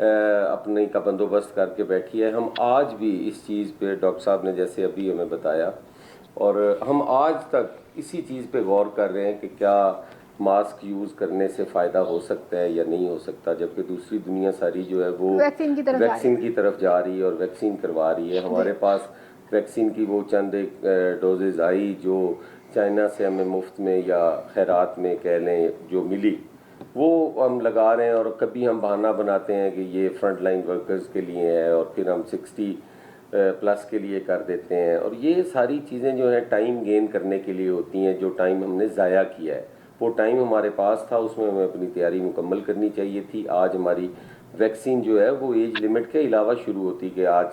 اپنے کا بندوبست کر کے بیٹھی ہے. ہم آج بھی اس چیز پہ ڈاکٹر صاحب نے جیسے ابھی ہمیں بتایا، اور ہم آج تک اسی چیز پہ غور کر رہے ہیں کہ کیا ماسک یوز کرنے سے فائدہ ہو سکتا ہے یا نہیں ہو سکتا، جبکہ دوسری دنیا ساری جو ہے وہ ویکسین کی طرف جا رہی ہے اور ویکسین کروا رہی ہے. ہمارے پاس ویکسین کی وہ چند ایک ڈوزز آئی جو چائنا سے ہمیں مفت میں یا خیرات میں کہہ لیں جو ملی، وہ ہم لگا رہے ہیں. اور کبھی ہم بہانہ بناتے ہیں کہ یہ فرنٹ لائن ورکرز کے لیے ہے، اور پھر ہم 60 پلس کے لیے کر دیتے ہیں. اور یہ ساری چیزیں جو ہیں ٹائم گین کرنے کے لیے ہوتی ہیں. جو ٹائم ہم نے ضائع کیا ہے، وہ ٹائم ہمارے پاس تھا، اس میں ہمیں اپنی تیاری مکمل کرنی چاہیے تھی. آج ہماری ویکسین جو ہے وہ ایج لمٹ کے علاوہ شروع ہوتی کہ آج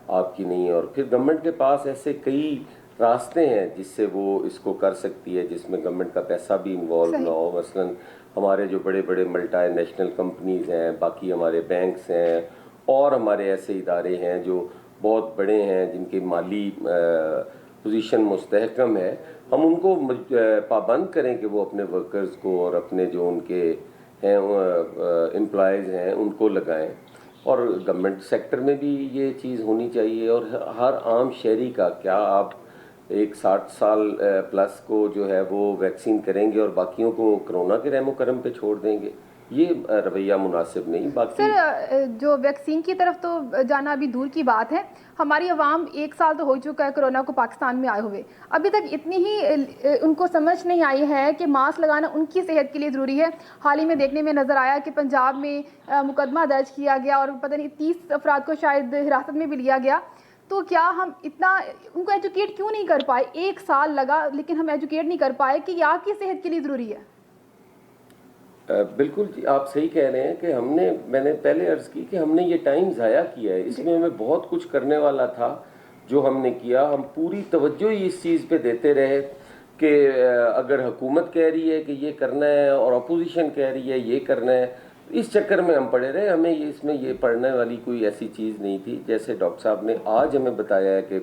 آپ کی نہیں ہے. اور پھر گورنمنٹ کے پاس ایسے کئی راستے ہیں جس سے وہ اس کو کر سکتی ہے، جس میں گورنمنٹ کا پیسہ بھی انوالو نہ ہو. مثلاً ہمارے جو بڑے بڑے ملٹی نیشنل کمپنیز ہیں، باقی ہمارے بینکس ہیں، اور ہمارے ایسے ادارے ہیں جو بہت بڑے ہیں جن کی مالی پوزیشن مستحکم ہے، ہم ان کو پابند کریں کہ وہ اپنے ورکرز کو اور اپنے جو ان کے ہیں امپلائیز ہیں ان کو لگائیں. اور گورنمنٹ سیکٹر میں بھی یہ چیز ہونی چاہیے. اور ہر عام شہری کا، کیا آپ ایک 60 سال پلس کو جو ہے وہ ویکسین کریں گے اور باقیوں کو کرونا کے رحم و کرم پہ چھوڑ دیں گے؟ یہ رویہ مناسب نہیں. باقی سر، جو ویکسین کی طرف تو جانا ابھی دور کی بات ہے، ہماری عوام 1 سال تو ہو چکا ہے کرونا کو پاکستان میں آئے ہوئے، ابھی تک اتنی ہی ان کو سمجھ نہیں آئی ہے کہ ماسک لگانا ان کی صحت کے لیے ضروری ہے. حال ہی میں دیکھنے میں نظر آیا کہ پنجاب میں مقدمہ درج کیا گیا اور پتہ نہیں 30 افراد کو شاید حراست میں بھی لیا گیا. تو کیا ہم اتنا ان کو ایجوکیٹ کیوں نہیں کر پائے؟ 1 سال لگا لیکن ہم ایجوکیٹ نہیں کر پائے کہ یہ آپ کی صحت کے لیے ضروری ہے. بالکل جی، آپ صحیح کہہ رہے ہیں کہ میں نے پہلے عرض کی کہ ہم نے یہ ٹائم ضائع کیا ہے. اس میں ہمیں بہت کچھ کرنے والا تھا جو ہم نے کیا. ہم پوری توجہ ہی اس چیز پہ دیتے رہے کہ اگر حکومت کہہ رہی ہے کہ یہ کرنا ہے اور اپوزیشن کہہ رہی ہے یہ کرنا ہے، اس چکر میں ہم پڑے رہے. ہمیں اس میں یہ پڑھنے والی کوئی ایسی چیز نہیں تھی. جیسے ڈاکٹر صاحب نے آج ہمیں بتایا ہے کہ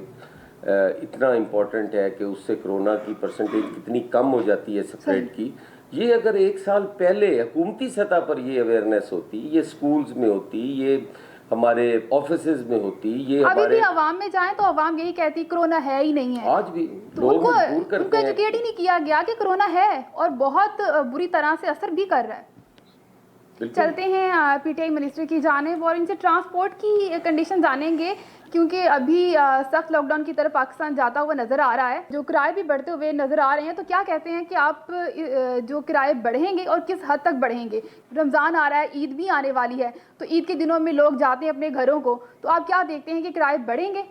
اتنا امپورٹنٹ ہے کہ اس سے کرونا کی پرسنٹیج کتنی کم ہو جاتی ہے اسپریڈ کی. یہ اگر 1 سال پہلے حکومتی سطح پر یہ اویئرنیس ہوتی، یہ سکولز میں ہوتی، یہ ہمارے آفیسز میں ہوتی، یہ ابھی بھی عوام میں جائیں تو عوام یہی کہتی کرونا ہے ہی نہیں ہے. آج بھی تو لوگ مجبور ان کرتے کو ہیں. ایجوکیٹ ہی نہیں کیا گیا کہ کرونا ہے اور بہت بری طرح سے اثر بھی کر رہا ہے. چلتے ہیں پی ٹی آئی منسٹر کی جانب اور ان سے ٹرانسپورٹ کی کنڈیشن جانیں گے، کیونکہ ابھی سخت لاک ڈاؤن کی طرف پاکستان جاتا ہوا نظر آ رہا ہے. جو کرائے بھی بڑھتے ہوئے نظر آ رہے ہیں، تو کیا کہتے ہیں کہ آپ جو کرائے بڑھیں گے اور کس حد تک بڑھیں گے؟ رمضان آ رہا ہے، عید بھی آنے والی ہے، تو عید کے دنوں میں لوگ جاتے ہیں اپنے گھروں کو، تو آپ کیا دیکھتے ہیں کہ کرائے بڑھیں گے؟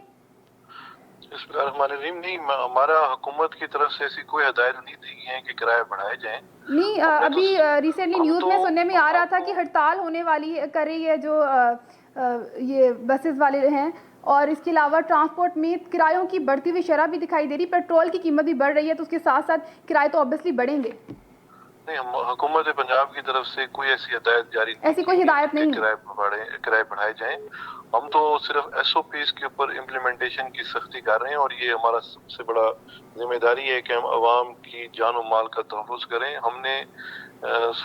بسم اللہ الرحمن الرحیم. نہیں، ہمارا حکومت کی طرف سے ایسی کوئی ہدایت نہیں دی گئی ہے کہ کرائے بڑھائے جائیں. نہیں، ابھی ریسنٹلی نیوز میں سننے میں آ رہا تھا کہ ہڑتال ہونے والی کر رہی ہے جو یہ بسز والے ہیں، اور اس کے علاوہ ٹرانسپورٹ میں کرایوں کی بڑھتی ہوئی شرح بھی دکھائی دے رہی. پیٹرول کی قیمت بھی بڑھ رہی ہے، تو اس کے ساتھ ساتھ کرائے تو اوبیسلی بڑھیں گے. نہیں، حکومت پنجاب کی طرف سے کوئی ایسی ہدایت جاری نہیں، ایسی کوئی ہدایت نہیں ہے. کرائے بڑھائے جائیں. ہم تو صرف ایس او پیز کے اوپر امپلیمنٹیشن کی سختی کر رہے ہیں، اور یہ ہمارا سب سے بڑا ذمہ داری ہے کہ ہم عوام کی جان و مال کا تحفظ کریں. ہم نے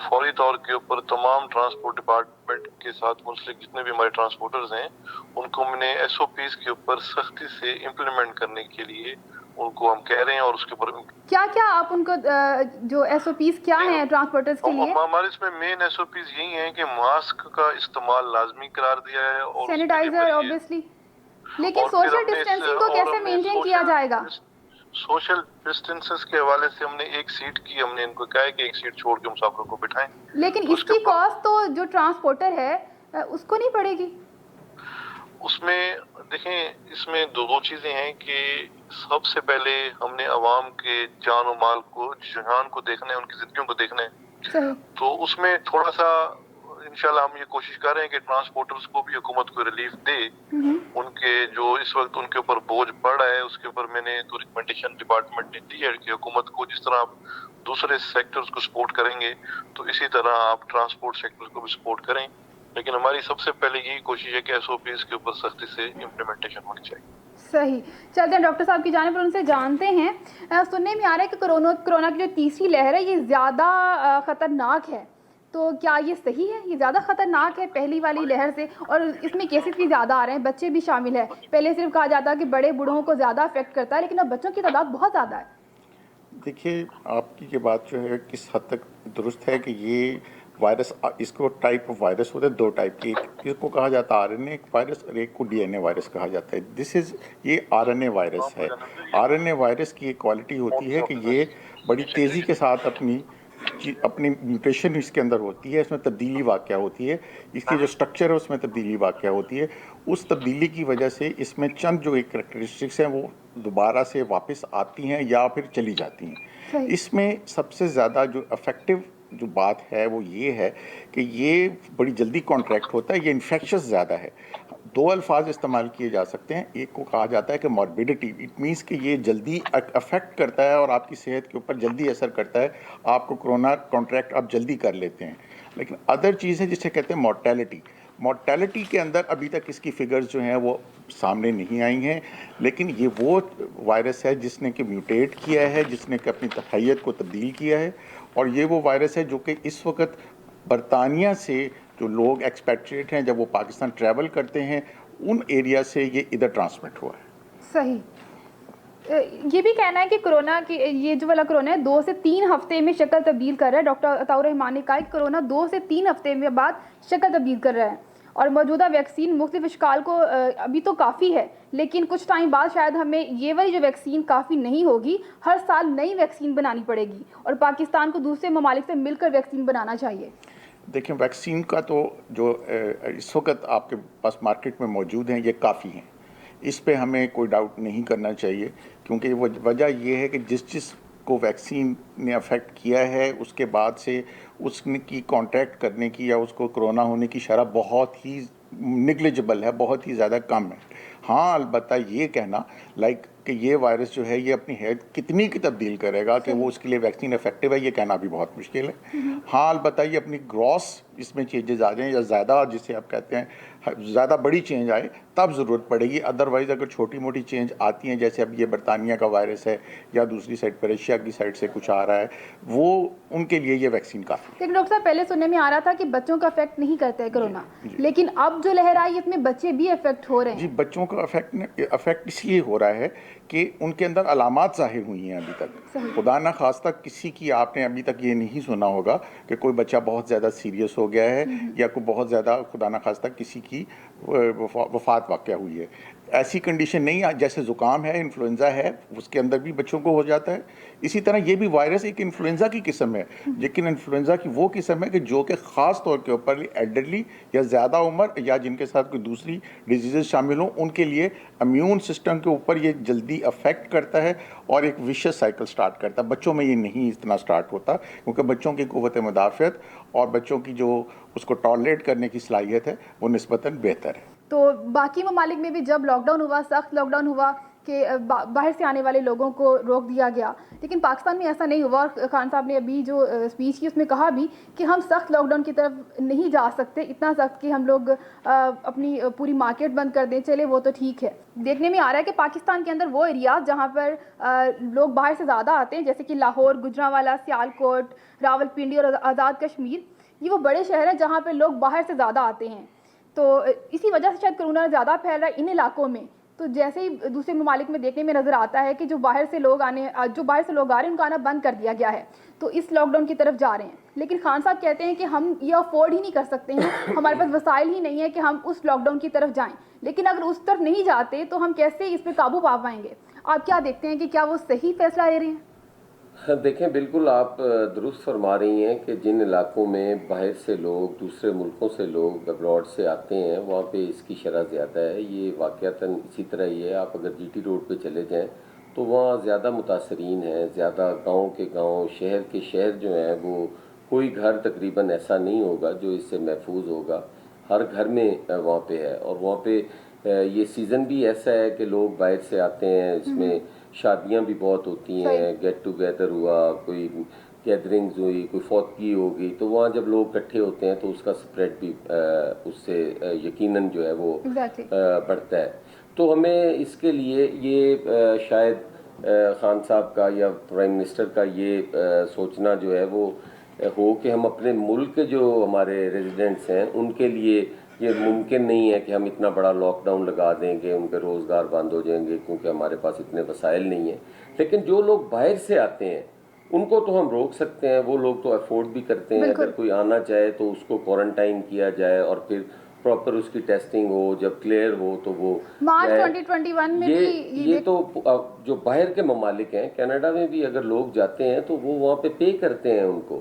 فوری طور کے اوپر تمام ٹرانسپورٹ ڈپارٹمنٹ کے ساتھ منسلک جتنے بھی ہمارے ٹرانسپورٹرز ہیں ان کو ہم نے ایس او پیز کے اوپر سختی سے امپلیمنٹ کرنے کے لیے ان کو ہم کہہ رہے ہیں. اور اس کے اوپر کیا آپ ان کو جو ایس او پیز کیا ہیں ٹرانسپورٹرز کے لیے؟ ہمارے اس میں مین ایس او پیز یہی ہیں کہ ماسک کا استعمال لازمی قرار دیا ہے، اور سینیٹائزر اوبیسلی. لیکن سوشل ڈسٹینسنگ کو کیسے مینٹین کیا جائے گا؟ سوشل ڈسٹینسز کے حوالے سے ہم نے ایک سیٹ کی، ہم نے ان کو کہا ہے کہ ایک سیٹ چھوڑ کے مسافروں کو بٹھائیں. لیکن اس کی کاسٹ تو جو ٹرانسپورٹر ہے اس کو نہیں پڑے گی. اس میں دیکھیں، اس میں دو چیزیں ہیں کہ سب سے پہلے ہم نے عوام کے جان و مال کو، جہان کو دیکھنا ہے، ان کی زندگیوں کو دیکھنا ہے. صحیح. تو اس میں تھوڑا سا انشاءاللہ ہم یہ کوشش کر رہے ہیں کہ ٹرانسپورٹرز کو بھی حکومت کو ریلیف دے. ان کے جو اس وقت ان کے اوپر بوجھ پڑ رہا ہے، اس کے اوپر میں نے تو ریکمنڈیشن ڈپارٹمنٹ نے دی ہے کہ حکومت کو جس طرح آپ دوسرے سیکٹرز کو سپورٹ کریں گے تو اسی طرح آپ ٹرانسپورٹ سیکٹر کو بھی سپورٹ کریں. لیکن ہماری سب سے پہلے یہی کوشش ہے کہ ایس او پیز کے اوپر سختی سے امپلیمنٹیشن ہونی چاہیے. صحیح. چلتے ہیں ڈاکٹر صاحب کی جانب پر ان سے جانتے ہیں. سننے میں آ رہا ہے کہ کرونا کی جو تیسری لہر ہے یہ زیادہ خطرناک ہے. تو کیا یہ صحیح ہے؟ یہ زیادہ خطرناک ہے پہلی والی لہر سے، اور اس میں کیسز بھی زیادہ آ رہے ہیں، بچے بھی شامل ہیں. پہلے صرف کہا جاتا کہ بڑے بوڑھوں کو زیادہ افیکٹ کرتا ہے، لیکن اب بچوں کی تعداد بہت زیادہ ہے. دیکھیے آپ کی یہ بات جو ہے کس حد تک درست ہے کہ یہ وائرس، اس کو ٹائپ آف وائرس ہوتے ہیں دو ٹائپ کے، ایک کو کہا جاتا ہے RNA وائرس اور ایک کو DNA وائرس کہا جاتا ہے. یہ RNA وائرس ہے. RNA وائرس کی ایک کوالٹی ہوتی ہے کہ یہ بڑی تیزی کے ساتھ اپنی میوٹیشن اس کے اندر ہوتی ہے، اس میں تبدیلی واقع ہوتی ہے، اس کی جو سٹرکچر ہے اس میں تبدیلی واقع ہوتی ہے. اس تبدیلی کی وجہ سے اس میں چند جو ایک کریکٹرسٹکس ہیں وہ دوبارہ سے واپس آتی ہیں یا پھر چلی جاتی ہیں. اس میں سب سے زیادہ جو افیکٹو جو بات ہے وہ یہ ہے کہ یہ بڑی جلدی کانٹریکٹ ہوتا ہے، یہ انفیکشس زیادہ ہے. دو الفاظ استعمال کیے جا سکتے ہیں. ایک کو کہا جاتا ہے کہ ماربیڈیٹی، اٹ مینس کہ یہ جلدی افیکٹ کرتا ہے اور آپ کی صحت کے اوپر جلدی اثر کرتا ہے، آپ کو کرونا کانٹریکٹ آپ جلدی کر لیتے ہیں. لیکن ادر چیز ہے جسے کہتے ہیں مورٹیلٹی. مورٹیلٹی کے اندر ابھی تک اس کی فگرز جو ہیں وہ سامنے نہیں آئی ہیں، لیکن یہ وہ وائرس ہے جس نے کہ میوٹیٹ کیا ہے، جس نے کہ اپنی حیت کو تبدیل کیا ہے، اور یہ وہ وائرس ہے جو کہ اس وقت برطانیہ سے جو لوگ ایکسپیٹریٹ ہیں جب وہ پاکستان ٹریول کرتے ہیں ان ایریا سے یہ ادھر ٹرانسمٹ ہوا ہے. صحیح. یہ بھی کہنا ہے کہ کرونا کی یہ جو والا کرونا ہے 2 سے 3 ہفتے میں شکل تبدیل کر رہا ہے. ڈاکٹر عطاء الرحمان نے کہا کہ کرونا 2 سے 3 ہفتے میں بعد شکل تبدیل کر رہا ہے، اور موجودہ ویکسین مختلف اشکال کو ابھی تو کافی ہے، لیکن کچھ ٹائم بعد شاید ہمیں یہ والی جو ویکسین کافی نہیں ہوگی، ہر سال نئی ویکسین بنانی پڑے گی، اور پاکستان کو دوسرے ممالک سے مل کر ویکسین بنانا چاہیے. دیکھیں ویکسین کا تو جو اس وقت آپ کے پاس مارکیٹ میں موجود ہیں یہ کافی ہیں، اس پہ ہمیں کوئی ڈاؤٹ نہیں کرنا چاہیے، کیونکہ وجہ یہ ہے کہ جس کو ویکسین نے افیکٹ کیا ہے اس کے بعد سے اس کی کانٹیکٹ کرنے کی یا اس کو کرونا ہونے کی شرح بہت ہی نگلیجبل ہے، بہت ہی زیادہ کم ہے. ہاں البتہ یہ کہنا کہ یہ وائرس جو ہے یہ اپنی ہیلتھ کتنی کی تبدیل کرے گا کہ وہ اس کے لیے ویکسین افیکٹو ہے، یہ کہنا بھی بہت مشکل ہے. ہاں البتہ یہ اپنی گراس اس میں چینجز آ جائیں یا زیادہ جسے آپ کہتے ہیں زیادہ بڑی چینج آئے تب ضرورت پڑے گی. ادروائز اگر چھوٹی موٹی چینج آتی ہیں جیسے اب یہ برطانیہ کا وائرس ہے یا دوسری سائڈ پر ایشیا کی سائڈ سے کچھ آ رہا ہے، وہ ان کے لیے یہ ویکسین کافی ہے. لیکن ڈاکٹر صاحب پہلے سننے میں آ رہا تھا کہ بچوں کا افیکٹ نہیں کرتا ہے کرونا، لیکن اب جو لہر آئی اس میں بچے بھی افیکٹ ہو رہے ہیں. جی بچوں کا افیکٹ اس لیے ہو رہا ہے کہ ان کے اندر علامات ظاہر ہوئی ہیں ابھی تک. خدا نہ خواستہ کسی کی آپ نے ابھی تک یہ نہیں سنا ہوگا کہ کوئی بچہ بہت زیادہ سیریس ہو گیا ہے یا کوئی بہت زیادہ خدا نہ خواستہ کسی کی وفات واقع ہوئی ہے. ایسی کنڈیشن نہیں ہے. جیسے زکام ہے، انفلوئنزا ہے، اس کے اندر بھی بچوں کو ہو جاتا ہے، اسی طرح یہ بھی وائرس ایک انفلوئنزا کی قسم ہے، لیکن انفلوئنزا کی وہ قسم ہے کہ جو کہ خاص طور کے اوپر ایلڈرلی یا زیادہ عمر یا جن کے ساتھ کوئی دوسری ڈیزیزز شامل ہوں ان کے لیے امیون سسٹم کے اوپر یہ جلدی افیکٹ کرتا ہے اور ایک ویشس سائیکل سٹارٹ کرتا ہے. بچوں میں یہ نہیں اتنا سٹارٹ ہوتا کیونکہ بچوں کی قوت مدافعت اور بچوں کی جو اس کو ٹالریٹ کرنے کی صلاحیت ہے وہ نسبتاً بہتر ہے. تو باقی ممالک میں بھی جب لاک ڈاؤن ہوا، سخت لاک ڈاؤن ہوا کہ باہر سے آنے والے لوگوں کو روک دیا گیا، لیکن پاکستان میں ایسا نہیں ہوا. اور خان صاحب نے ابھی جو اسپیچ کی اس میں کہا بھی کہ ہم سخت لاک ڈاؤن کی طرف نہیں جا سکتے، اتنا سخت کہ ہم لوگ اپنی پوری مارکیٹ بند کر دیں. چلے وہ تو ٹھیک ہے. دیکھنے میں آ رہا ہے کہ پاکستان کے اندر وہ ایریاز جہاں پر لوگ باہر سے زیادہ آتے ہیں جیسے کہ لاہور، گجرانوالہ، سیالکوٹ، راول پنڈی اور آزاد کشمیر، یہ وہ بڑے شہر ہیں جہاں پہ لوگ باہر سے زیادہ آتے ہیں. تو اسی وجہ سے شاید کرونا زیادہ پھیل رہا ہے ان علاقوں میں. تو جیسے ہی دوسرے ممالک میں دیکھنے میں نظر آتا ہے کہ جو باہر سے لوگ آ رہے ہیں ان کا آنا بند کر دیا گیا ہے، تو اس لاک ڈاؤن کی طرف جا رہے ہیں. لیکن خان صاحب کہتے ہیں کہ ہم یہ افورڈ ہی نہیں کر سکتے ہیں، ہمارے پاس وسائل ہی نہیں ہے کہ ہم اس لاک ڈاؤن کی طرف جائیں. لیکن اگر اس طرف نہیں جاتے تو ہم کیسے اس پہ قابو پا پائیں گے؟ آپ کیا دیکھتے ہیں کہ کیا وہ صحیح فیصلہ لے رہے ہیں؟ دیکھیں بالکل آپ درست فرما رہی ہیں کہ جن علاقوں میں باہر سے لوگ، دوسرے ملکوں سے لوگ ابراڈ سے آتے ہیں وہاں پہ اس کی شرح زیادہ ہے. یہ واقعتاً اسی طرح ہی ہے. آپ اگر GT روڈ پہ چلے جائیں تو وہاں زیادہ متاثرین ہیں، زیادہ گاؤں کے گاؤں، شہر کے شہر جو ہیں وہ کوئی گھر تقریباً ایسا نہیں ہوگا جو اس سے محفوظ ہوگا. ہر گھر میں وہاں پہ ہے. اور وہاں پہ یہ سیزن بھی ایسا ہے کہ لوگ باہر سے آتے ہیں، اس میں شادیاں بھی بہت ہوتی ہیں، گیٹ ٹوگیدر ہوا، کوئی گیدرنگز ہوئی، کوئی فوتگی ہو گئی، تو وہاں جب لوگ اکٹھے ہوتے ہیں تو اس کا سپریڈ بھی اس سے یقیناً جو ہے وہ بڑھتا ہے. تو ہمیں اس کے لیے یہ شاید خان صاحب کا یا پرائم منسٹر کا یہ سوچنا جو ہے وہ ہو کہ ہم اپنے ملک کے جو ہمارے ریزیڈنٹس ہیں ان کے لیے یہ ممکن نہیں ہے کہ ہم اتنا بڑا لاک ڈاؤن لگا دیں کہ ان کے روزگار بند ہو جائیں گے کیونکہ ہمارے پاس اتنے وسائل نہیں ہیں. لیکن جو لوگ باہر سے آتے ہیں ان کو تو ہم روک سکتے ہیں, وہ لوگ تو افورڈ بھی کرتے ہیں. اگر کوئی آنا چاہے تو اس کو کوارنٹائن کیا جائے اور پھر پراپر اس کی ٹیسٹنگ ہو, جب کلیئر ہو تو وہ مارچ 2021 میں بھی یہ تو جو باہر کے ممالک ہیں, کینیڈا میں بھی اگر لوگ جاتے ہیں تو وہ وہاں پہ پے کرتے ہیں ان کو.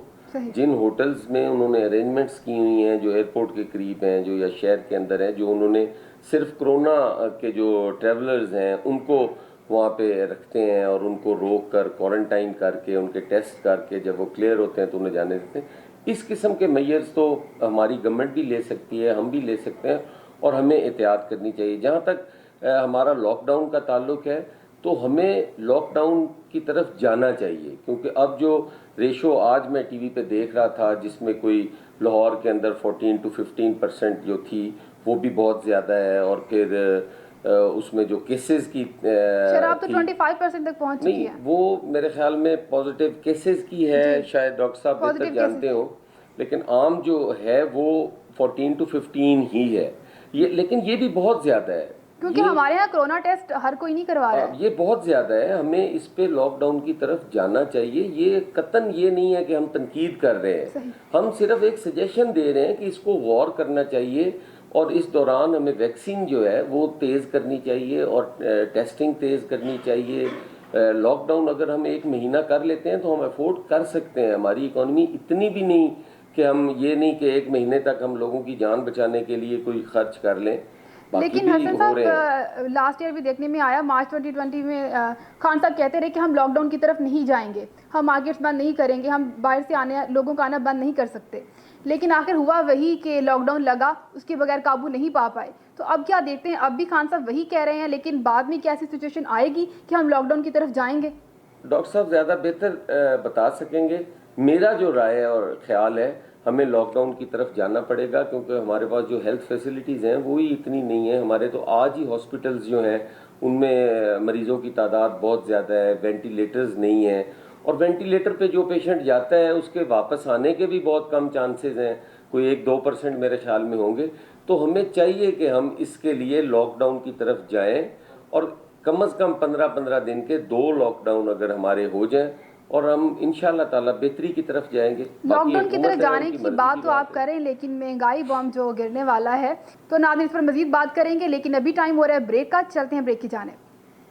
جن ہوٹلز میں انہوں نے ارینجمنٹس کی ہوئی ہیں جو ایئرپورٹ کے قریب ہیں, جو یا شہر کے اندر ہیں, جو انہوں نے صرف کرونا کے جو ٹریولرز ہیں ان کو وہاں پہ رکھتے ہیں اور ان کو روک کر کوارنٹائن کر کے ان کے ٹیسٹ کر کے جب وہ کلیئر ہوتے ہیں تو انہیں جانے دیتے ہیں. اس قسم کے میئرز تو ہماری گورنمنٹ بھی لے سکتی ہے, ہم بھی لے سکتے ہیں, اور ہمیں احتیاط کرنی چاہیے. جہاں تک ہمارا لاک ڈاؤن کا تعلق ہے تو ہمیں لاک ڈاؤن کی طرف جانا چاہیے, کیونکہ اب جو ریشو آج میں ٹی وی پہ دیکھ رہا تھا جس میں کوئی لاہور کے اندر 14 to 15% جو تھی وہ بھی بہت زیادہ ہے, اور پھر اس میں جو کیسز کی شراب تو 25% تک پہنچ چکی ہے. نہیں, وہ میرے خیال میں پازیٹیو کیسز کی ہے, شاید ڈاکٹر صاحب بہتر جانتے ہوں, لیکن عام جو ہے وہ 14 to 15 ہی ہے. لیکن یہ بھی بہت زیادہ ہے کیونکہ ہمارے یہاں کرونا ٹیسٹ ہر کوئی نہیں کروا رہا ہے. یہ بہت زیادہ ہے, ہمیں اس پہ لاک ڈاؤن کی طرف جانا چاہیے. یہ قطعاً یہ نہیں ہے کہ ہم تنقید کر رہے ہیں, ہم صرف ایک سجیشن دے رہے ہیں کہ اس کو غور کرنا چاہیے, اور اس دوران ہمیں ویکسین جو ہے وہ تیز کرنی چاہیے اور ٹیسٹنگ تیز کرنی چاہیے. لاک ڈاؤن اگر ہم 1 مہینہ کر لیتے ہیں تو ہم افورڈ کر سکتے ہیں. ہماری اکانومی اتنی بھی نہیں کہ ہم یہ نہیں کہ 1 مہینے تک ہم لوگوں کی جان بچانے کے لیے کوئی خرچ کر لیں. لیکن حسن صاحب لاسٹ ایئر بھی دیکھنے میں آیا, مارچ 2020 میں خان صاحب کہتے رہے کہ ہم لاک ڈاؤن کی طرف نہیں جائیں گے, ہم مارکیٹس بند نہیں کریں گے, ہم باہر سے آنے لوگوں کا آنا بند نہیں کر سکتے. لیکن آخر ہوا وہی کہ لاک ڈاؤن لگا, اس کے بغیر قابو نہیں پا پائے. تو اب کیا دیکھتے ہیں, اب بھی خان صاحب وہی کہہ رہے ہیں, لیکن بعد میں کیا ایسی سچویشن آئے گی کہ ہم لاک ڈاؤن کی طرف جائیں گے؟ ڈاکٹر صاحب زیادہ بہتر بتا سکیں گے. میرا جو رائے اور خیال ہے, ہمیں لاک ڈاؤن کی طرف جانا پڑے گا, کیونکہ ہمارے پاس جو ہیلتھ فیسلٹیز ہیں وہی اتنی نہیں ہیں. ہمارے تو آج ہی ہاسپٹلز جو ہیں ان میں مریضوں کی تعداد بہت زیادہ ہے, وینٹیلیٹرز نہیں ہیں, اور وینٹیلیٹر پہ جو پیشنٹ جاتا ہے اس کے واپس آنے کے بھی بہت کم چانسز ہیں, کوئی 1-2% میرے خیال میں ہوں گے. تو ہمیں چاہیے کہ ہم اس کے لیے لاک ڈاؤن کی طرف جائیں, اور کم از کم 15 دن کے 2 لاک ڈاؤن اگر ہمارے ہو جائیں, اور ہم انشاءاللہ تعالیٰ بہتری کی طرف جائیں گے. لاک ڈاؤن کی طرف جانے کی بات تو آپ کریں, لیکن مہنگائی بم جو گرنے والا ہے, تو ناظرین اس پر مزید بات کریں گے, لیکن ابھی ٹائم ہو رہا ہے بریک کا. چلتے ہیں بریک کی جانب.